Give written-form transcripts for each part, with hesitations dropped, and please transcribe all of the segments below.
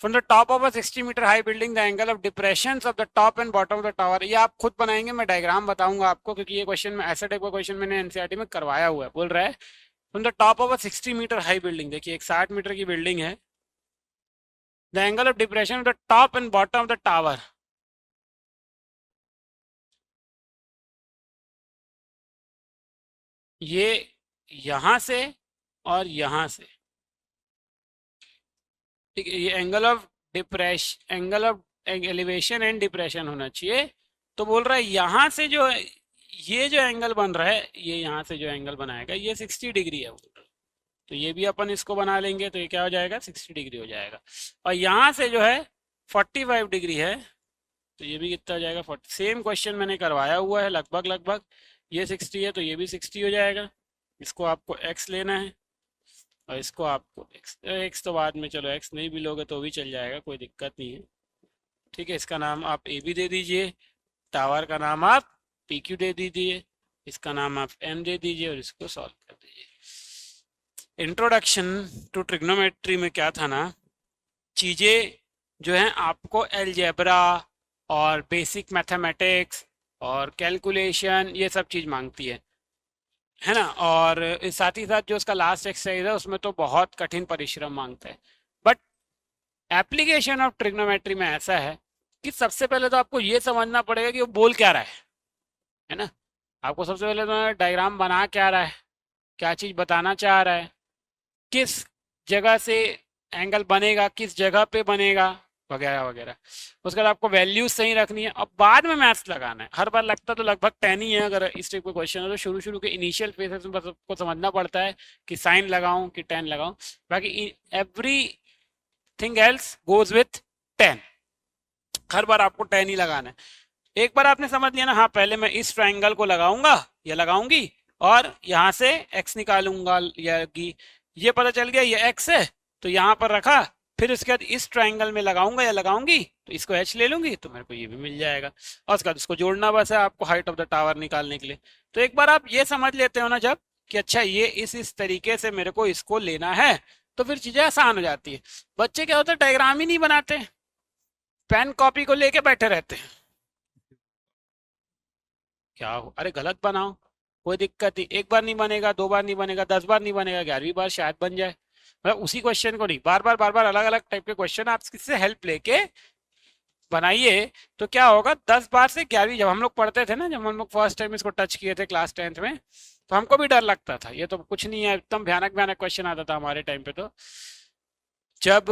From the top of a 60 metre high building the angle of depression of the top and bottom of the tower. ये आप खुद बनाएंगे, मैं diagram बताऊंगा आपको, क्योंकि ये क्वेश्चन में ऐसा टाइप का क्वेश्चन मैंने एनसीईआरटी में करवाया हुआ है। बोल रहा है from the top of a 60 metre high building, देखिए एक 60 मीटर की बिल्डिंग है, the angle of depression of the top and bottom of the tower, ये यहां से और यहां से, ठीक है, ये angle of depression, angle of elevation and depression होना चाहिए। तो बोल रहा है यहां से जो ये जो एंगल बन रहा है, ये यहां से जो एंगल बनाएगा ये 60 डिग्री है, बोल रहा है। तो ये भी अपन इसको बना लेंगे, तो ये क्या हो जाएगा, 60 डिग्री हो जाएगा। और यहाँ से जो है 45 डिग्री है, तो ये भी कितना हो जाएगा, 40। सेम क्वेश्चन मैंने करवाया हुआ है लगभग लगभग। ये 60 है तो ये भी 60 हो जाएगा। इसको आपको x लेना है और इसको आपको x तो बाद में, चलो x नहीं भी लोगे तो भी चल जाएगा, कोई दिक्कत नहीं है। ठीक है, इसका नाम आप a भी दे दीजिए, टावर का नाम आप PQ दे दीजिए, इसका नाम आप m दे दीजिए और इसको सॉल्व कर दीजिए। इंट्रोडक्शन टू ट्रिग्नोमेट्री में क्या था ना, चीज़ें जो हैं आपको अलजेब्रा और बेसिक मैथमेटिक्स और कैलकुलेशन ये सब चीज़ मांगती है ना। और साथ ही साथ जो उसका लास्ट एक्सरसाइज है उसमें तो बहुत कठिन परिश्रम मांगता है। बट एप्लीकेशन ऑफ ट्रिग्नोमेट्री में ऐसा है कि सबसे पहले तो आपको ये समझना पड़ेगा कि वो बोल क्या रहा है ना। आपको सबसे पहले तो डायग्राम बना क्या रहा है, क्या चीज़ बताना चाह रहा है, किस जगह से एंगल बनेगा, किस जगह पे बनेगा, वगैरह वगैरह। उसके बाद आपको वैल्यूज सही रखनी है और बाद में मैथ्स लगाना है। हर बार लगता तो लगभग 10 ही है अगर इस टाइप का क्वेश्चन है, तो शुरू शुरू के इनिशियल फेजेस में बस आपको समझना पड़ता है कि साइन लगाऊं कि 10 लगाऊं, बाकी every thing else goes with 10। हर बार आपको 10 ही लगाना है। एक बार आपने समझ लिया ना, हाँ पहले मैं इस ट्राइंगल को लगाऊंगा या लगाऊंगी और यहाँ से x निकालूंगा या ये पता चल गया ये x है तो यहाँ पर रखा, फिर उसके बाद इस ट्राइंगल में लगाऊंगा या लगाऊंगी तो इसको h ले लूंगी तो मेरे को ये भी मिल जाएगा। और उसके बाद इसको जोड़ना बस है आपको हाइट ऑफ द टावर निकालने के लिए। तो एक बार आप ये समझ लेते हो ना जब, कि अच्छा ये इस तरीके से मेरे को इसको लेना है, तो फिर चीजें आसान हो जाती है। बच्चे क्या होता है, डायग्राम ही नहीं बनाते, पेन कॉपी को लेके बैठे रहते हैं। क्या हो, अरे गलत बनाओ, कोई दिक्कत नहीं, एक बार नहीं बनेगा, दो बार नहीं बनेगा, 10 बार नहीं बनेगा, 11वीं बार शायद बन जाए। मतलब उसी क्वेश्चन को नहीं, बार बार अलग अलग टाइप के क्वेश्चन आप किससे हेल्प लेके बनाइए। तो क्या होगा, 10 बार से 11वीं, जब हम लोग पढ़ते थे ना, जब हम लोग फर्स्ट टाइम इसको टच किए थे क्लास 10th में, तो हमको भी डर लगता था, ये तो कुछ नहीं है, एकदम भयानक भयानक क्वेश्चन आता था हमारे टाइम पे। तो जब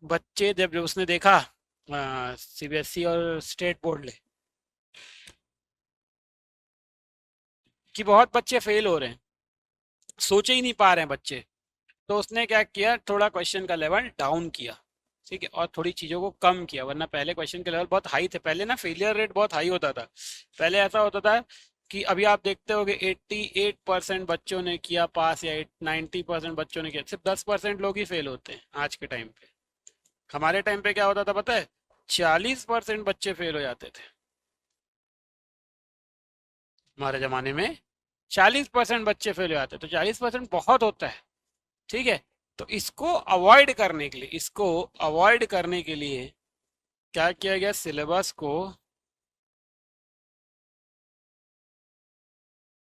बच्चे, जब उसने देखा CBSE और स्टेट बोर्ड ले कि बहुत बच्चे फेल हो रहे हैं, सोचे ही नहीं पा रहे हैं बच्चे, तो उसने क्या किया, थोड़ा क्वेश्चन का लेवल डाउन किया, ठीक है, और थोड़ी चीज़ों को कम किया। वरना पहले क्वेश्चन के लेवल बहुत हाई थे, पहले ना फेलियर रेट बहुत हाई होता था। पहले ऐसा होता था कि अभी आप देखते होगे 88% बच्चों ने किया पास, या 90% बच्चों ने किया, सिर्फ 10% लोग ही फेल होते हैं आज के टाइम पे। हमारे टाइम पे क्या होता था पता है, 40% बच्चे फेल हो जाते थे हमारे ज़माने में। 40% बच्चे फेल हो जाते, तो 40% बहुत होता है, ठीक है। तो इसको अवॉइड करने के लिए, इसको अवॉइड करने के लिए क्या किया गया, सिलेबस को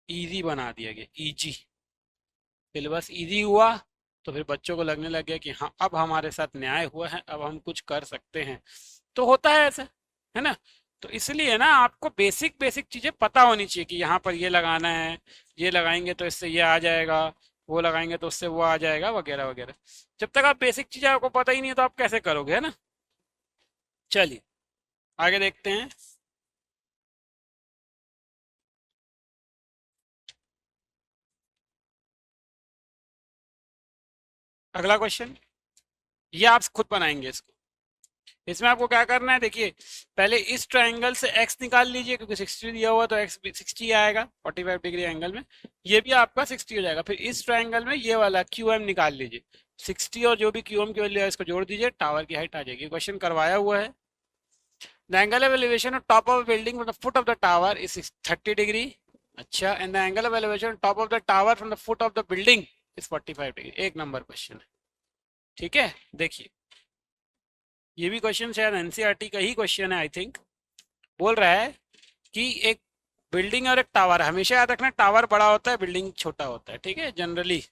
इजी बना दिया गया, इजी। सिलेबस इजी हुआ तो फिर बच्चों को लगने लग गया कि हाँ अब हमारे साथ न्याय हुआ है, अब हम कुछ कर सकते हैं। तो होता है ऐसा, है ना। तो इसलिए ना आपको बेसिक बेसिक चीजें पता होनी चाहिए कि यहाँ पर ये लगाना है, ये लगाएंगे तो इससे ये आ जाएगा, वो लगाएंगे तो उससे वो आ जाएगा, वगैरह वगैरह। जब तक आप बेसिक चीजें आपको पता ही नहीं है तो आप कैसे करोगे, है ना। चलिए आगे देखते हैं। अगला क्वेश्चन, ये आप खुद बनाएंगे इसको। इसमें आपको क्या करना है, देखिए पहले इस ट्रायंगल से x निकाल लीजिए, क्योंकि 60 दिया हुआ तो x भी 60 आएगा 45 डिग्री एंगल में, ये भी आपका 60 हो जाएगा। फिर इस ट्रायंगल में ये वाला QM निकाल लीजिए, 60 और जो भी QM की वैल्यू है इसको जोड़ दीजिए, टावर की हाइट आ जाएगी। क्वेश्चन करवाया हुआ है, the angle of elevation of top of building from the foot of the tower is 30 degree. अच्छा, and the angle of elevation top of the tower from the foot of the building is 45 degree. एक नंबर question है, ठीक है। देखिए ये भी question शायद एनसीईआरटी का ही क्वेश्चन है आई थिंक। बोल रहा है कि एक बिल्डिंग और एक टावर है, हमेशा याद रखना टावर बड़ा होता है बिल्डिंग छोटा होता है, ठीक है जनरली।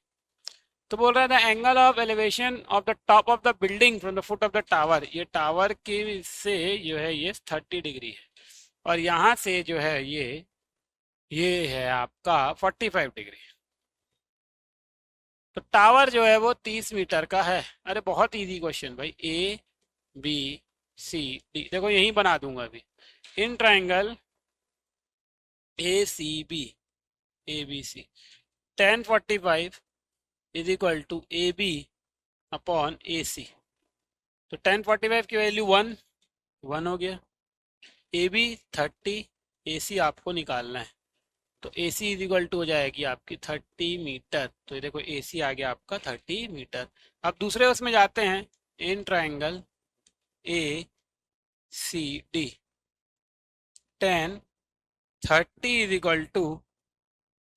तो बोल रहा है the angle of elevation of the top of the building from the foot of the tower, ये टावर के से जो है ये 30 डिग्री है, और यहाँ से जो है ये है आपका 45 डिग्री। तो टावर जो है वो 30 मीटर का है। अरे बहुत इजी क्वेश्चन भाई। ए बी सी डी, देखो यही बना दूंगा अभी। In triangle A C B, A B C, 1045 is equal to A B upon A C. तो 1045 की वैल्यू 1 हो गया, ए बी 30, ए सी आपको निकालना है। तो ए सी इज इक्वल टू हो जाएगी आपकी 30 मीटर। तो ये देखो ए सी आ गया आपका 30 मीटर। अब दूसरे उसमें जाते हैं, in triangle A C D, 1030 is equal to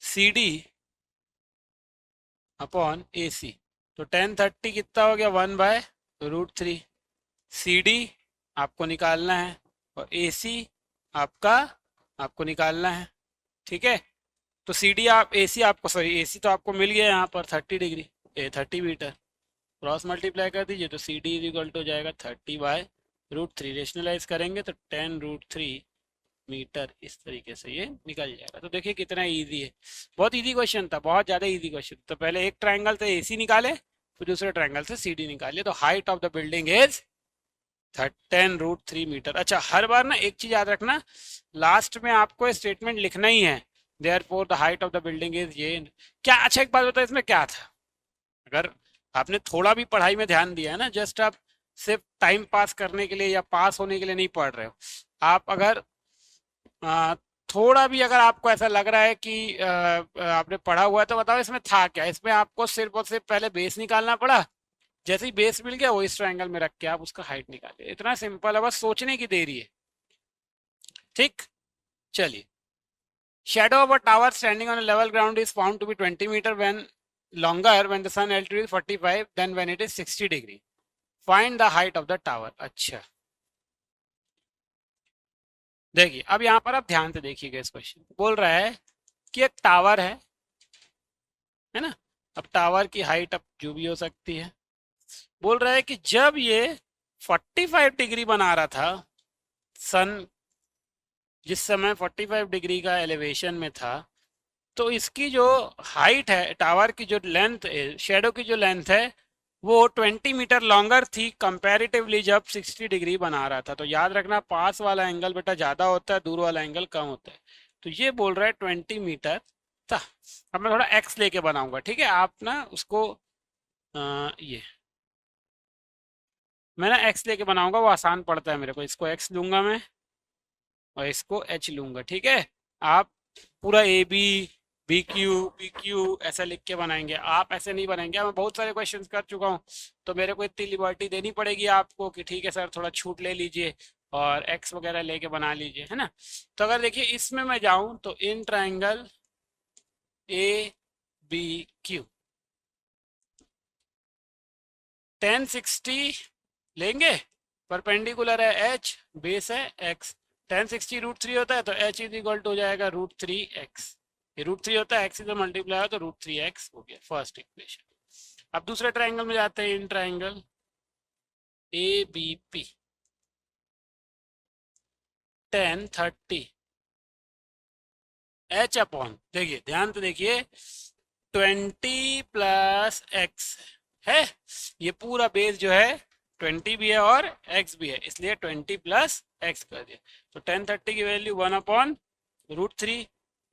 C D upon A C. तो 1030 कितना हो गया, 1/√3। सी डी आपको निकालना है और ए सी आपको निकालना है, ठीक है। तो सी डी आप ए सी आपको सॉरी ए सी तो आपको मिल गया यहाँ पर 30 डिग्री 30 मीटर। क्रॉस मल्टीप्लाई कर दीजिए तो C D is equal to हो जाएगा 30/√3। रेशनलाइज करेंगे तो 10√3 मीटर, इस तरीके से ये निकल जाएगा। तो देखिए कितना इजी है, बहुत इजी क्वेश्चन था, बहुत ज़्यादा इजी क्वेश्चन। तो पहले एक ट्राइंगल से ए सी निकाले, फिर दूसरे ट्राइंगल से सी डी निकाले। तो height of the building is 10√3 metre. अच्छा हर बार ना एक चीज याद रखना, लास्ट में आपको स्टेटमेंट लिखना ही है, therefore the height of the building is ये क्या। अच्छा एक बात बताओ, इसमें क्या था? अगर आपने थोड़ा भी पढ़ाई में ध्यान दिया है ना, जस्ट आप सिर्फ टाइम पास करने के लिए या पास होने के लिए नहीं पढ़ रहे हो, आप अगर थोड़ा भी अगर आपको ऐसा लग रहा है कि आपने पढ़ा हुआ है तो बताओ इसमें था क्या। इसमें आपको सिर्फ और सिर्फ पहले बेस निकालना पड़ा, जैसे ही बेस मिल गया वो इस ट्रायंगल में रख के आप उसका हाइट निकालिए। इतना सिंपल है, बस सोचने की देरी है, ठीक। चलिए, shadow of a tower standing on a level ground is found to be 20 metre when longer when the sun altitude is 45 than when it is 60 degree. Find the height of the tower. अच्छा देखिए, अब यहाँ पर आप ध्यान से देखिएगा, इस क्वेश्चन बोल रहा है कि एक टावर है ना। अब टावर की हाइट अब जो भी हो सकती है, बोल रहा है कि जब ये 45 डिग्री बना रहा था, सन जिस समय 45 डिग्री का एलिवेशन में था, तो इसकी जो हाइट है, टावर की जो लेंथ है, शेडो की जो लेंथ है, वो 20 मीटर लॉन्गर थी कंपैरेटिवली जब 60 डिग्री बना रहा था। तो याद रखना पास वाला एंगल बेटा ज़्यादा होता है, दूर वाला एंगल कम होता है। तो ये बोल रहा है 20 मीटर था। अब मैं थोड़ा एक्स लेके बनाऊंगा, ठीक है। आप ना उसको ये मैं ना एक्स लेके बनाऊंगा, वो आसान पड़ता है मेरे को। इसको एक्स लूंगा मैं और इसको एच लूंगा, ठीक है। आप पूरा ए बी बी क्यू ऐसा लिख के बनाएंगे, आप ऐसे नहीं बनाएंगे। मैं बहुत सारे क्वेश्चंस कर चुका हूँ, तो मेरे को इतनी लिबर्टी देनी पड़ेगी आपको कि ठीक है सर थोड़ा छूट ले लीजिए और एक्स वगैरह लेके बना लीजिए, है ना। तो अगर देखिए इसमें मैं जाऊं तो in triangle A B Q 1060 लेंगे, परपेंडिकुलर है एच, बेस है एक्स। 1060√3 होता है तो एच इज इक्वल टू हो जाएगा √3x। ये √3 होता है, एक्स इधर मल्टीप्लाई हो तो √3x हो गया फर्स्ट इक्वेशन। अब दूसरे ट्राइंगल में जाते हैं, in triangle A B P 1030 H upon, देखिए ध्यान से देखिए 20 + x है। ये पूरा बेस जो है 20 भी है और x भी है, इसलिए 20 + x कर दिया। तो 1030 की वैल्यू 1/√3,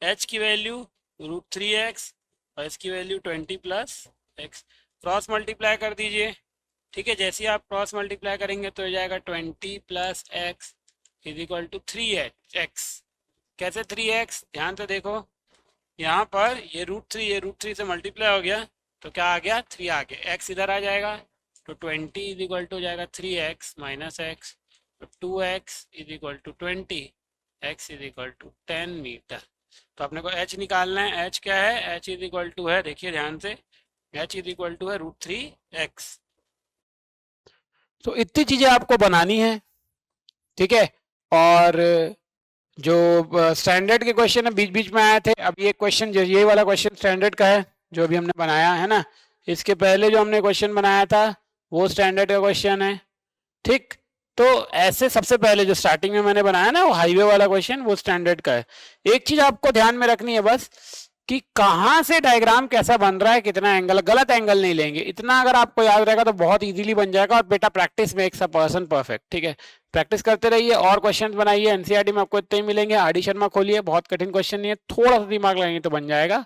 h की वैल्यू √3x और इसकी वैल्यू 20 + x। क्रॉस मल्टीप्लाई कर दीजिए, ठीक है। जैसे ही आप क्रॉस मल्टीप्लाई करेंगे तो हो जाएगा 20 + x is equal to 3x। कैसे 3x, ध्यान से देखो, यहाँ पर ये √3 ये √3 से मल्टीप्लाई हो गया तो क्या आ गया, 3 आ गया, x इधर आ जाएगा तो 20 इज इक्वल टू हो जाएगा 3x - x। तो 2x is equal to 20, x is equal to 10 metre. तो अपने को h निकालना है। h क्या है, h इज इक्वल टू है, देखिए ध्यान से, h इज इक्वल टू है √3x। तो इतनी चीजें आपको बनानी है, ठीक है। और जो स्टैंडर्ड के क्वेश्चन है बीच बीच में आए थे, अब ये क्वेश्चन जो ये वाला क्वेश्चन स्टैंडर्ड का है जो अभी हमने बनाया है ना, इसके पहले जो हमने क्वेश्चन बनाया था वो स्टैंडर्ड का क्वेश्चन है, ठीक। तो ऐसे सबसे पहले जो स्टार्टिंग में मैंने बनाया ना वो हाईवे वाला क्वेश्चन, वो स्टैंडर्ड का है। एक चीज आपको ध्यान में रखनी है बस, कि कहाँ से डायग्राम कैसा बन रहा है, कितना एंगल, गलत एंगल नहीं लेंगे, इतना अगर आपको याद रहेगा तो बहुत इजीली बन जाएगा। और बेटा practice makes a person perfect, ठीक है। प्रैक्टिस करते रहिए और क्वेश्चन बनाइए, एनसीईआरटी में आपको इतने ही मिलेंगे। आर डी शर्मा खोलिए, बहुत कठिन क्वेश्चन नहीं है, थोड़ा सा दिमाग लगाएंगे तो बन जाएगा।